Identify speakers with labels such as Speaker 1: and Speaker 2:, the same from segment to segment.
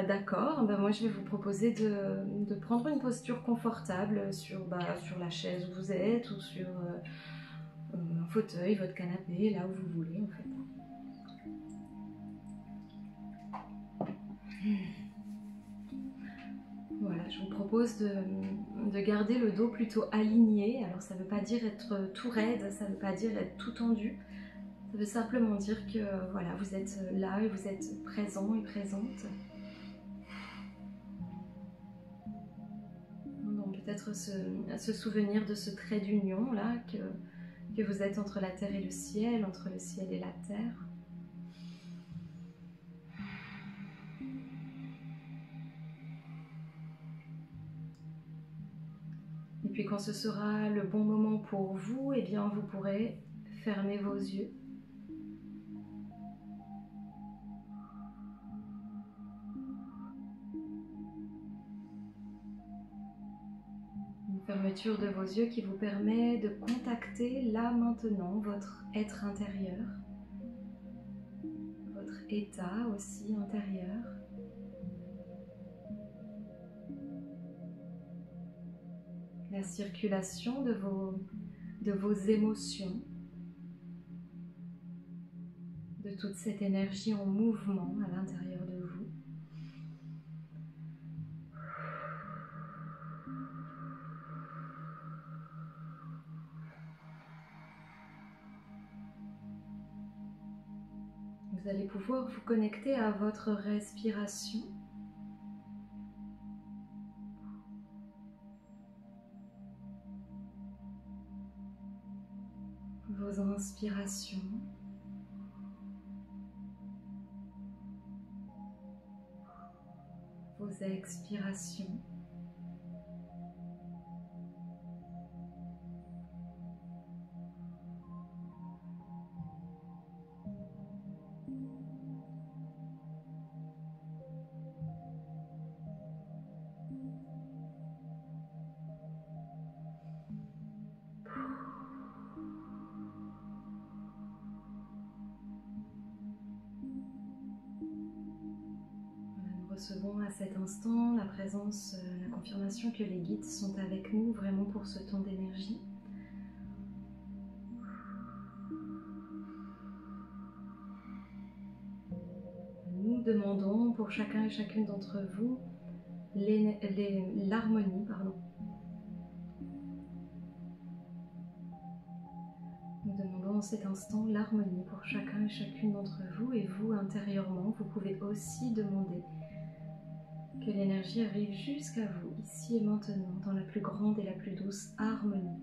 Speaker 1: d'accord, moi je vais vous proposer de prendre une posture confortable sur la chaise où vous êtes ou sur un fauteuil, votre canapé, là où vous voulez en fait. Voilà, je vous propose de garder le dos plutôt aligné. Alors ça ne veut pas dire être tout raide, ça ne veut pas dire être tout tendu. Ça veut simplement dire que voilà, vous êtes là et vous êtes présent et présente. Donc peut-être se souvenir de ce trait d'union là que vous êtes entre la terre et le ciel, entre le ciel et la terre. Et puis quand ce sera le bon moment pour vous, eh bien vous pourrez fermer vos yeux. Une fermeture de vos yeux qui vous permet de contacter là maintenant votre être intérieur, votre état aussi intérieur. La circulation de vos émotions, de toute cette énergie en mouvement à l'intérieur de vous. Vous allez pouvoir vous connecter à votre respiration. Vos inspirations. Vos expirations. Nous recevons à cet instant la présence, la confirmation que les guides sont avec nous vraiment pour ce temps d'énergie. Nous demandons pour chacun et chacune d'entre vous l'harmonie, Nous demandons en cet instant l'harmonie pour chacun et chacune d'entre vous, et vous intérieurement, vous pouvez aussi demander que l'énergie arrive jusqu'à vous, ici et maintenant, dans la plus grande et la plus douce harmonie.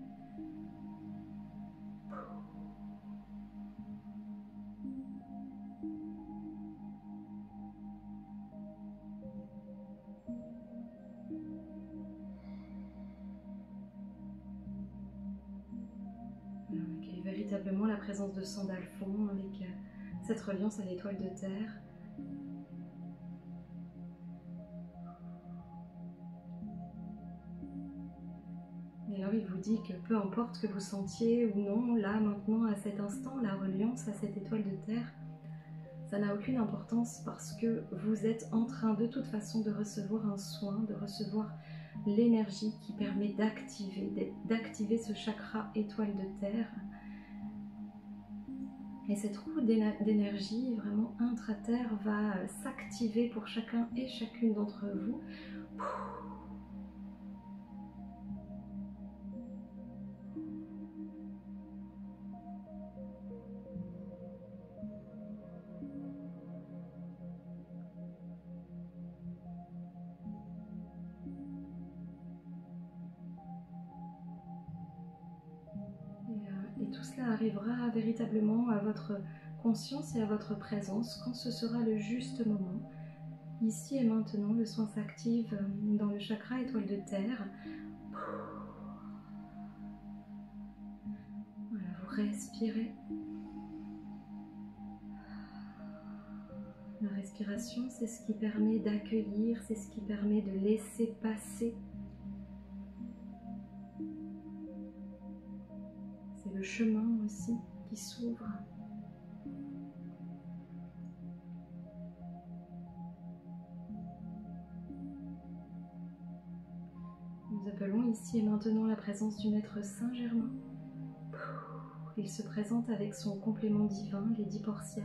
Speaker 1: On accueille véritablement la présence de Sandalphon avec cette reliance à l'étoile de terre. Et alors il vous dit que peu importe que vous sentiez ou non, là, maintenant, à cet instant, la reliance à cette étoile de terre, ça n'a aucune importance parce que vous êtes en train de toute façon de recevoir un soin, de recevoir l'énergie qui permet d'activer ce chakra étoile de terre. Et cette roue d'énergie vraiment intra-terre va s'activer pour chacun et chacune d'entre vous. Et tout cela arrivera véritablement à votre conscience et à votre présence quand ce sera le juste moment. Ici et maintenant, le soin s'active dans le chakra étoile de terre. Voilà, vous respirez. La respiration, c'est ce qui permet d'accueillir, c'est ce qui permet de laisser passer. C'est le chemin aussi qui s'ouvre. appelons ici et maintenant la présence du Maître Saint-Germain. Il se présente avec son complément divin, les 10 portias.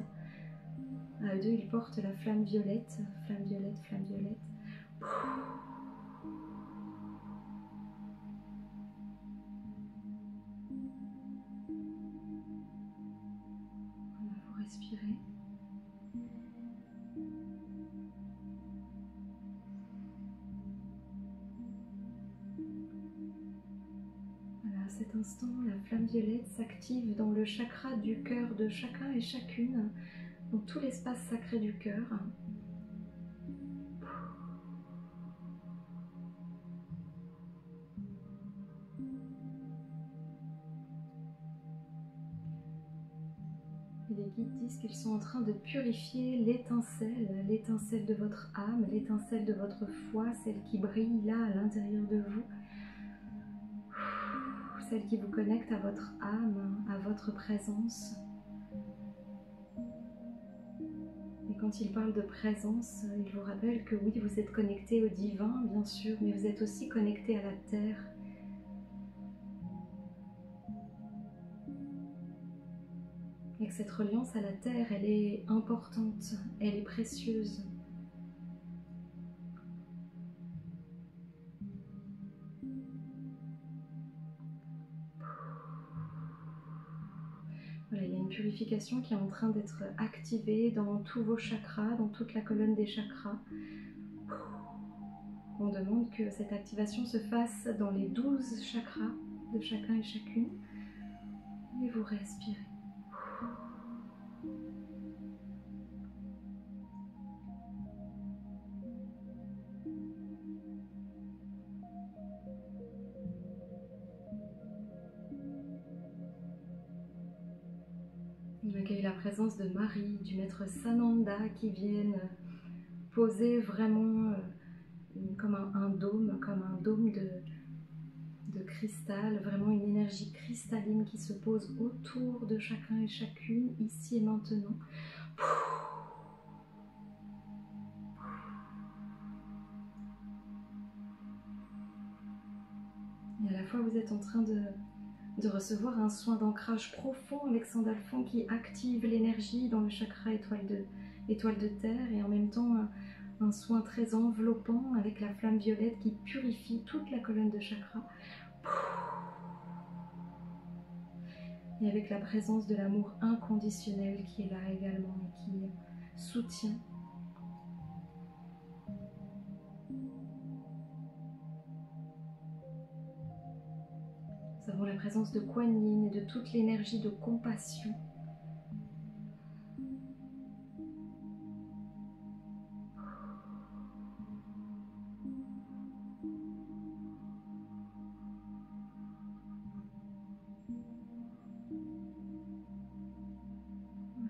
Speaker 1: À eux deux, il porte la flamme violette, flamme violette, flamme violette. Voilà, vous respirez. Voilà, à cet instant, la flamme violette s'active dans le chakra du cœur de chacun et chacune, dans tout l'espace sacré du cœur. Et les guides disent qu'ils sont en train de purifier l'étincelle de votre âme, l'étincelle de votre foi, celle qui brille là à l'intérieur de vous, celle qui vous connecte à votre âme, à votre présence. Et quand il parle de présence, il vous rappelle que oui, vous êtes connecté au divin, bien sûr, mais vous êtes aussi connecté à la terre. Et que cette reliance à la terre, elle est importante, elle est précieuse. Voilà, il y a une purification qui est en train d'être activée dans tous vos chakras, dans toute la colonne des chakras. On demande que cette activation se fasse dans les 12 chakras de chacun et chacune. Et vous respirez. On accueille la présence de Marie, du maître Sananda qui viennent poser vraiment comme un dôme, de cristal, vraiment une énergie cristalline qui se pose autour de chacun et chacune, ici et maintenant. Et à la fois vous êtes en train de recevoir un soin d'ancrage profond avec Sandalphon qui active l'énergie dans le chakra étoile de terre, et en même temps un soin très enveloppant avec la flamme violette qui purifie toute la colonne de chakra. Et avec la présence de l'amour inconditionnel qui est là également et qui soutient. Nous avons la présence de Kuan Yin et de toute l'énergie de compassion.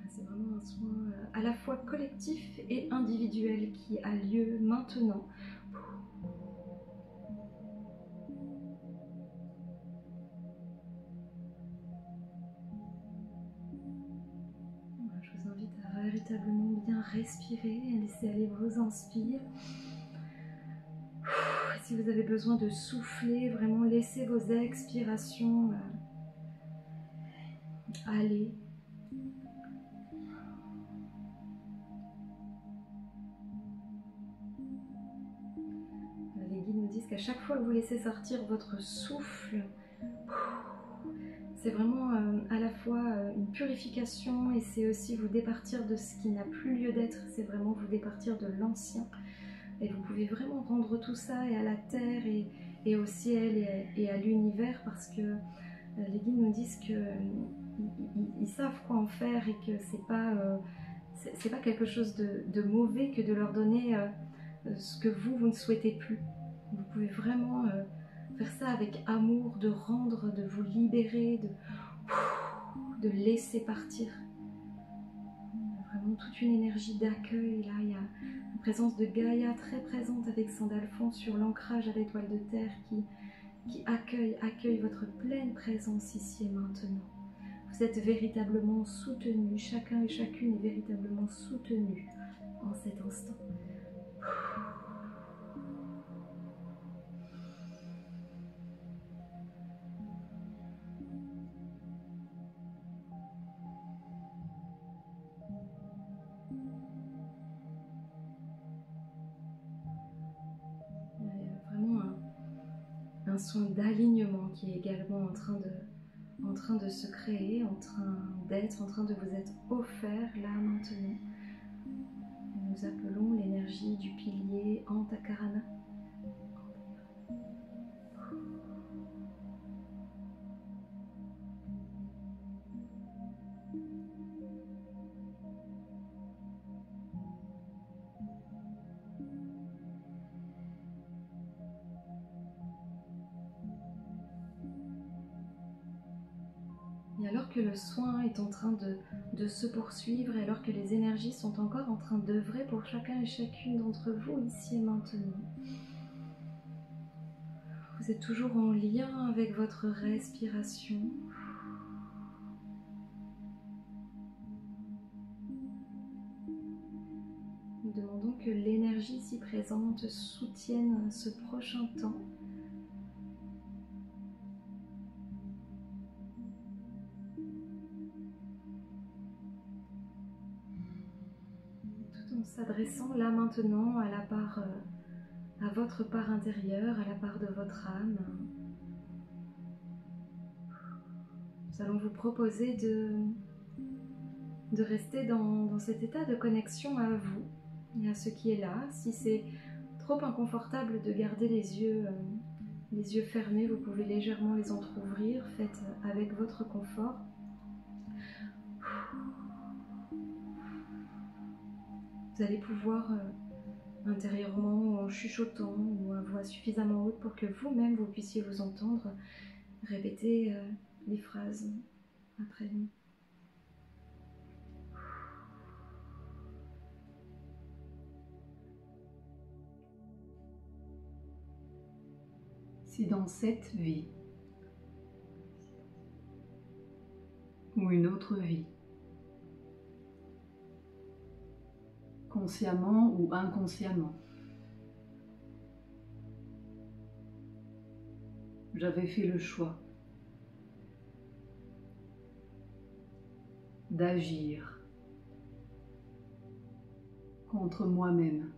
Speaker 1: C'est vraiment un soin à la fois collectif et individuel qui a lieu maintenant. Je vous invite à véritablement bien respirer, à laisser aller vos inspires. Si vous avez besoin de souffler, vraiment laissez vos expirations aller. Les guides nous disent qu'à chaque fois que vous laissez sortir votre souffle, c'est vraiment à la fois une purification et c'est aussi vous départir de ce qui n'a plus lieu d'être, c'est vraiment vous départir de l'ancien. Et vous pouvez vraiment rendre tout ça et à la terre et au ciel et à l'univers, parce que les guides nous disent qu'ils savent quoi en faire et que c'est pas quelque chose de mauvais que de leur donner ce que vous ne souhaitez plus. Vous pouvez vraiment faire ça avec amour, de rendre, de vous libérer, de laisser partir. Vraiment toute une énergie d'accueil. Là, il y a la présence de Gaïa très présente avec Sandalphon sur l'ancrage à l'étoile de terre qui accueille votre pleine présence ici et maintenant. Vous êtes véritablement soutenu, chacun et chacune est véritablement soutenu en cet instant. un son d'alignement qui est également en train de se créer, en train de vous être offert là maintenant. Nous appelons l'énergie du pilier Antakarana. Et alors que le soin est en train de se poursuivre, et alors que les énergies sont encore en train d'œuvrer pour chacun et chacune d'entre vous ici et maintenant, vous êtes toujours en lien avec votre respiration. Nous demandons que l'énergie ici présente soutienne ce prochain temps. En s'adressant là maintenant à votre part intérieure, à la part de votre âme. Nous allons vous proposer de rester dans cet état de connexion à vous et à ce qui est là. Si c'est trop inconfortable de garder les yeux fermés, vous pouvez légèrement les entrouvrir, faites avec votre confort. Vous allez pouvoir intérieurement ou en chuchotant ou à voix suffisamment haute pour que vous-même vous puissiez vous entendre répéter les phrases après nous.
Speaker 2: Si dans cette vie ou une autre vie, consciemment ou inconsciemment, j'avais fait le choix d'agir contre moi-même,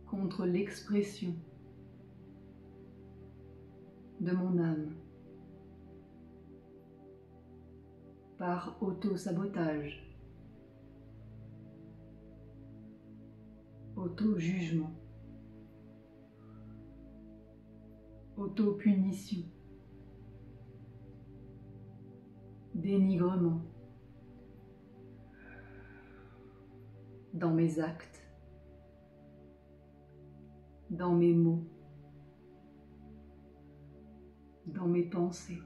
Speaker 2: contre l'expression de mon âme, par auto-sabotage, auto-jugement, auto-punition, dénigrement, dans mes actes, dans mes mots, dans mes pensées.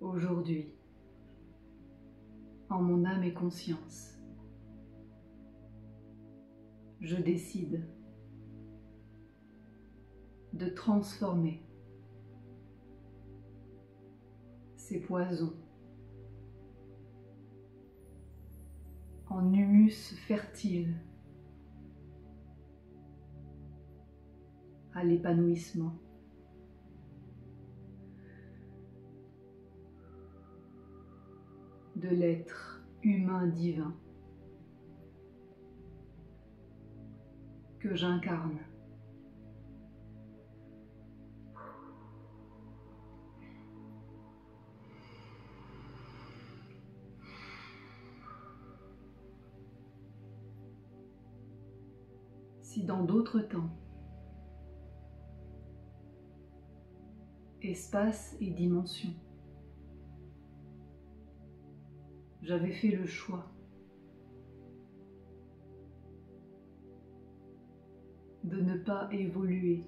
Speaker 2: Aujourd'hui, en mon âme et conscience, je décide de transformer ces poisons en humus fertile à l'épanouissement. De l'être humain divin que j'incarne. Si dans d'autres temps, espace et dimension, j'avais fait le choix de ne pas évoluer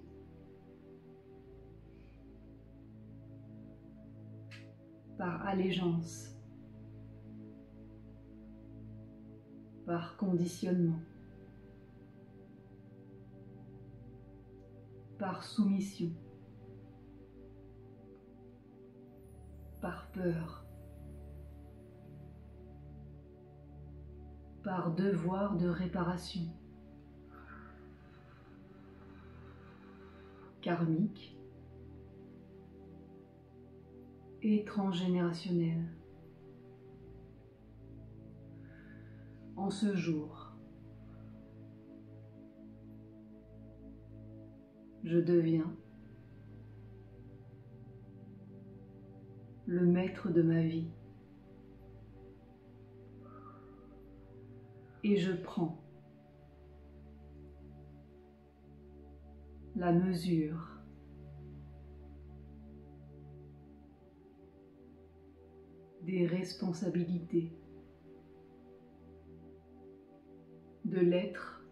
Speaker 2: par allégeance, par conditionnement, par soumission, par peur, par devoir de réparation. karmique et transgénérationnel. En ce jour, je deviens le maître de ma vie et je prends la mesure des responsabilités de l'être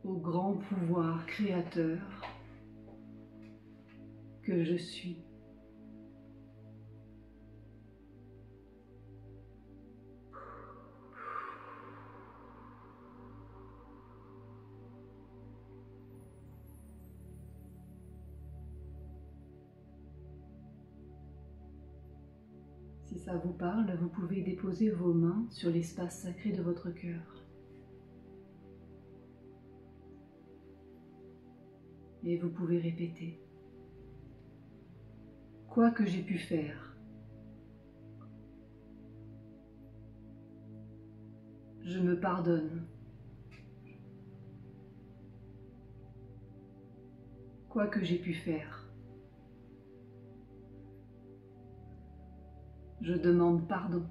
Speaker 2: au grand pouvoir créateur que je suis. Si ça vous parle, vous pouvez déposer vos mains sur l'espace sacré de votre cœur. Et vous pouvez répéter. Quoi que j'ai pu faire, je me pardonne. Quoi que j'ai pu faire, je demande pardon.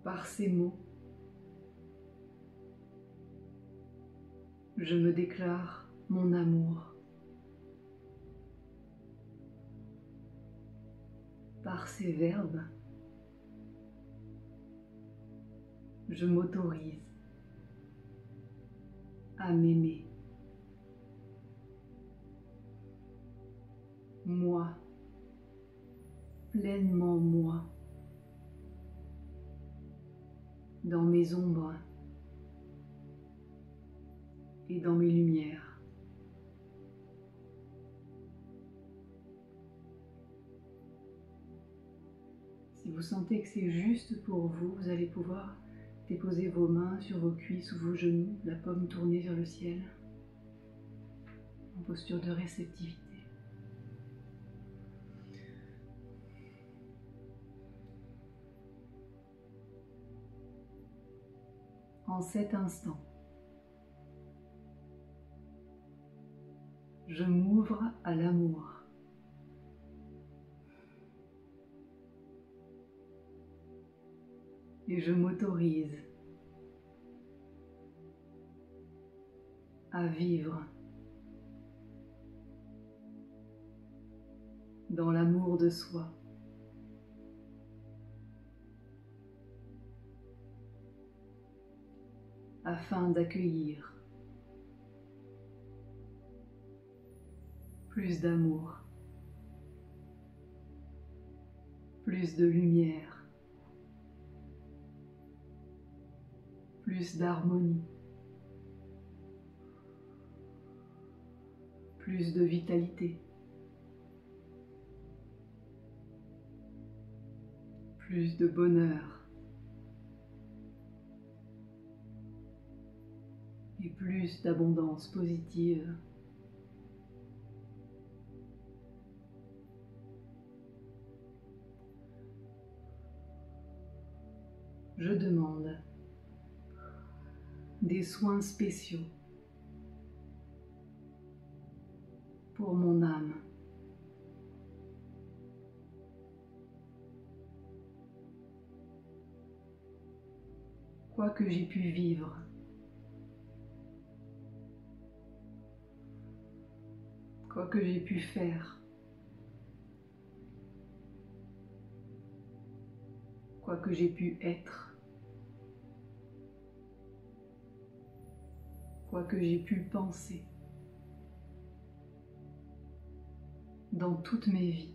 Speaker 2: Par ces mots, je me déclare mon amour. Par ces verbes, je m'autorise à m'aimer. Moi, pleinement moi, dans mes ombres et dans mes lumières. Si vous sentez que c'est juste pour vous, vous allez pouvoir déposer vos mains sur vos cuisses ou vos genoux, la paume tournée vers le ciel, en posture de réceptivité. En cet instant, je m'ouvre à l'amour. Et je m'autorise à vivre dans l'amour de soi. Afin d'accueillir plus d'amour, plus de lumière, plus d'harmonie, plus de vitalité, plus de bonheur et plus d'abondance positive. Je demande des soins spéciaux pour mon âme. Quoi que j'ai pu vivre, quoi que j'ai pu faire, quoi que j'ai pu être, quoi que j'ai pu penser, dans toutes mes vies,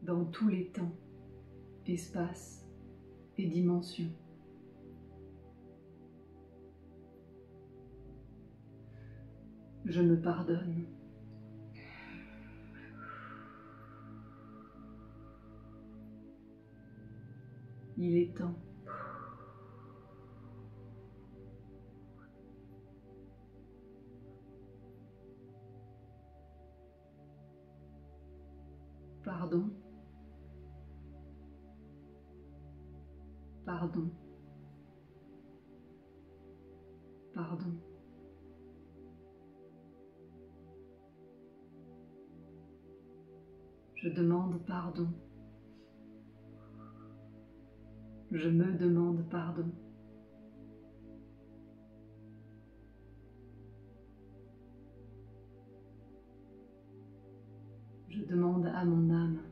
Speaker 2: dans tous les temps, espaces et dimensions. Je me pardonne. Il est temps. Pardon. Pardon. Pardon. Je demande pardon. Je me demande pardon. Je demande à mon âme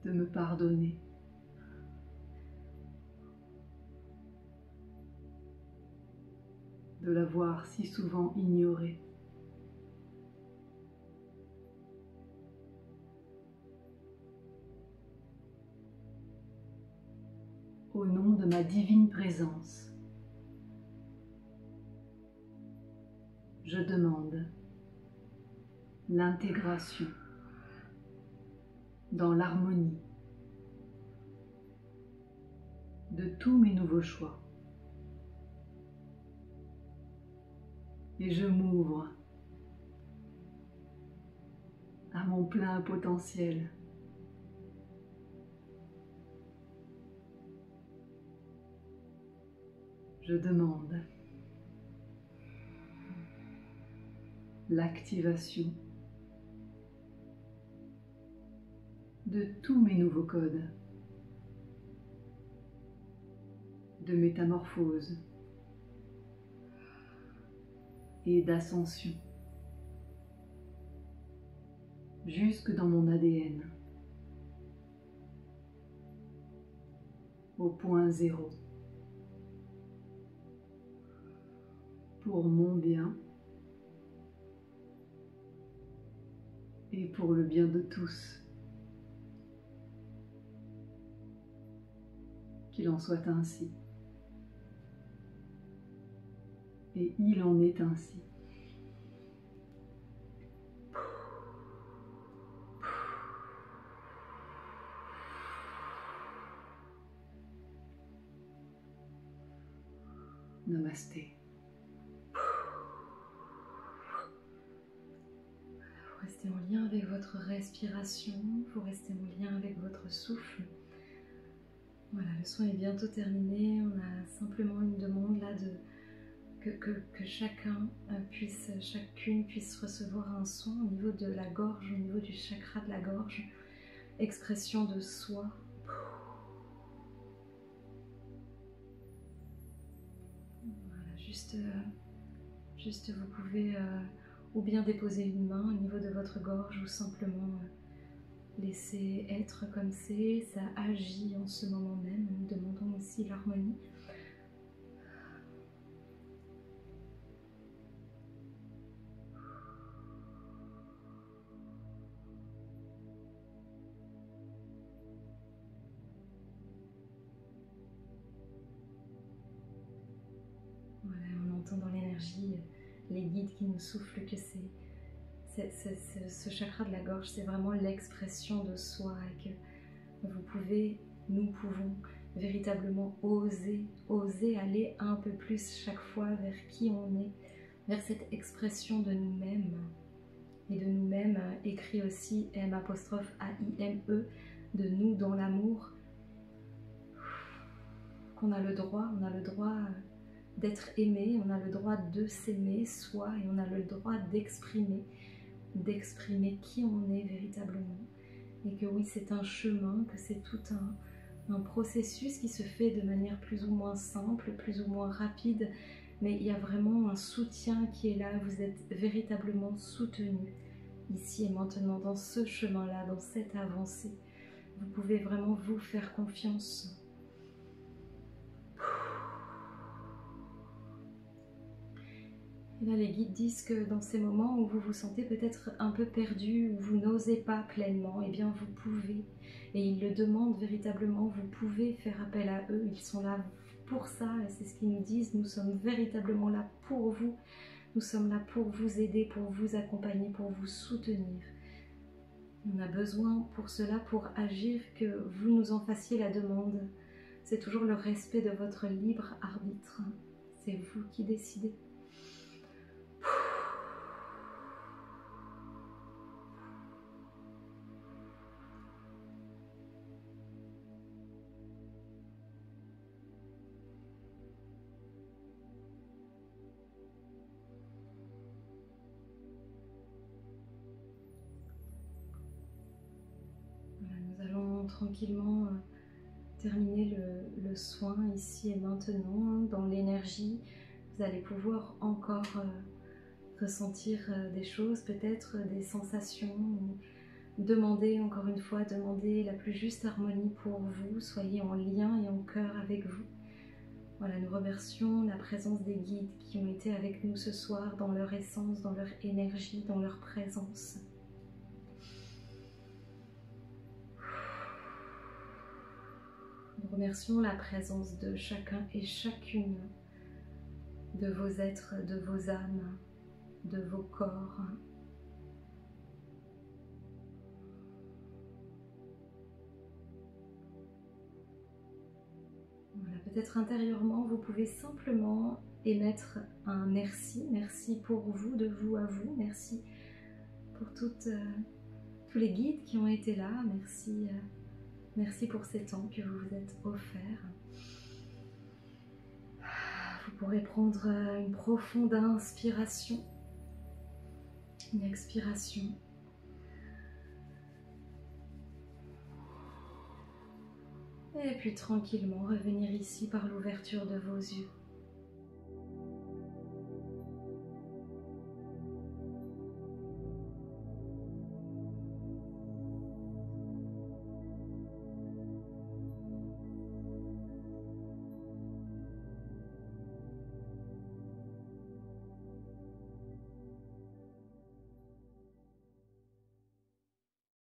Speaker 2: de me pardonner. De l'avoir si souvent ignorée. Au nom de ma divine présence, je demande l'intégration dans l'harmonie de tous mes nouveaux choix. Et je m'ouvre à mon plein potentiel. Je demande l'activation de tous mes nouveaux codes de métamorphose et d'ascension jusque dans mon ADN, au point zéro, pour mon bien et pour le bien de tous. Qu'il en soit ainsi. Et il en est ainsi. Namasté.
Speaker 1: Vous restez en lien avec votre respiration, vous restez en lien avec votre souffle. Voilà, le soin est bientôt terminé. On a simplement une demande là que chacune puisse recevoir un soin au niveau de la gorge, au niveau du chakra de la gorge. Expression de soi. Voilà, juste vous pouvez ou bien déposer une main au niveau de votre gorge ou simplement laisser être comme c'est, ça agit en ce moment même. Nous demandons aussi l'harmonie. Voilà, on entend dans l'énergie les guides qui nous soufflent que ce chakra de la gorge, c'est vraiment l'expression de soi et que nous pouvons véritablement oser aller un peu plus chaque fois vers qui on est, vers cette expression de nous-mêmes. Et de nous-mêmes, écrit aussi M'-A'-I-M-E, de nous dans l'amour, qu'on a le droit d'être aimé, on a le droit de s'aimer soi et on a le droit d'exprimer qui on est véritablement. Et que oui, c'est un chemin, que c'est tout un processus qui se fait de manière plus ou moins simple, plus ou moins rapide, mais il y a vraiment un soutien qui est là, vous êtes véritablement soutenu ici et maintenant dans ce chemin-là, dans cette avancée. Vous pouvez vraiment vous faire confiance. Et là, les guides disent que dans ces moments où vous vous sentez peut-être un peu perdu, où vous n'osez pas pleinement, eh bien vous pouvez, et ils le demandent véritablement, vous pouvez faire appel à eux, ils sont là pour ça, et c'est ce qu'ils nous disent, nous sommes véritablement là pour vous, nous sommes là pour vous aider, pour vous accompagner, pour vous soutenir. On a besoin pour cela, pour agir, que vous nous en fassiez la demande. C'est toujours le respect de votre libre arbitre. C'est vous qui décidez. Voilà, nous allons tranquillement terminer le soin ici et maintenant. Dans l'énergie, vous allez pouvoir encore ressentir des choses, peut-être des sensations. Demandez encore une fois, demandez la plus juste harmonie pour vous. Soyez en lien et en cœur avec vous. Voilà, nous remercions la présence des guides qui ont été avec nous ce soir dans leur essence, dans leur énergie, dans leur présence. Nous remercions la présence de chacun et chacune de vos êtres, de vos âmes, de vos corps. Voilà, peut-être intérieurement, vous pouvez simplement émettre un merci. Merci pour vous, de vous à vous. Merci pour tous les guides qui ont été là. Merci. Merci pour ces temps que vous vous êtes offerts. Vous pourrez prendre une profonde inspiration, une expiration. Et puis tranquillement revenir ici par l'ouverture de vos yeux.